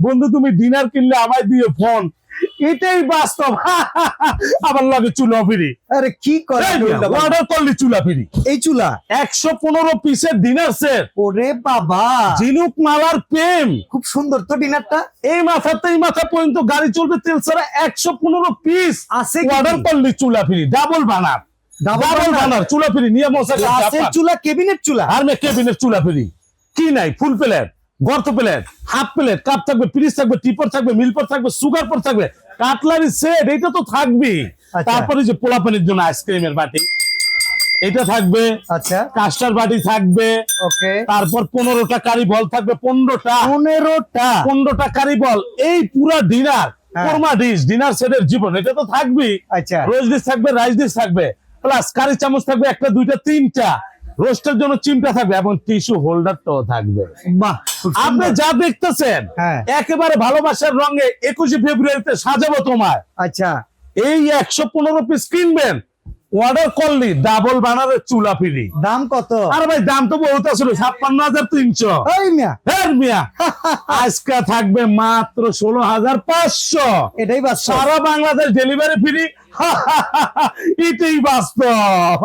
বন্ধু তুমি ডিনার কিনলে আমায় দিয়ে ফোন, এটাই বাস্তব। আমার লাগে চুলা ফিরি। আরে কি করে অর্ডার করলি চুলা ফিরি। এই চুলা 115 পিসের ডিনার সেট। ওরে বাবা, ঝিনুক মালার প্রেম। খুব সুন্দর তো ডিনারটা। এই মাথাতে এই মাথা পর্যন্ত গাড়ি চলবে তেল ছাড়া। 115 পিস আছে। অর্ডার করলি চুলা ফিরি, ডাবল বানার। ডাবল বানার চুলা ফিরি নিয়ে মশা গ্লাসের চুলা, কেবিনেট চুলা, আর মে কেবিনেট চুলা ফিরি। কি নাই, ফুল প্লেট, গর্ত প্লেট, হাফ প্লেট, কাপ থাকবে, পিরিচ থাকবে, টিপর থাকবে, মিলপর থাকবে, সুগার পর থাকবে, কাটলারি সেট, এটা তো থাকবেই। তারপরে যে পোলাপানির জন্য আইসক্রিমের বাটি, এটা থাকবে। আচ্ছা, কাস্টার বাটি থাকবে। ওকে। তারপর 15টা কারি বল থাকবে, 15টা কারি বল। এই পুরা ডিনার কোরমা ডিশ, ডিনার সেটের জীবন, এটা তো থাকবেই। আচ্ছা, রোজ ডিশ থাকবে, রাইস ডিশ থাকবে, প্লাস কারি চামচ থাকবে 1টা 2টা 3টা, রোস্টের জন্য চিমটা থাকবে এবং টিস্যু হোল্ডারটাও থাকবে। বাহ, আপনি যা দেখতেছেন একেবারে ভালোবাসার রঙে 21শে ফেব্রুয়ারিতে সাজাবো তোমায়। আচ্ছা, এই 115 পিস কিনবেন, অর্ডার করলি ডাবল বানারের চুলা ফিরি। দাম কত? আর ভাই দাম তো বহুত আসলে 56,300। এই মিয়া, হ্যাঁ মিয়া, আজকে থাকবে মাত্র 16,500। এটাই বাস, সারা বাংলাদেশ ডেলিভারি ফ্রি। এটাই বাস্তব।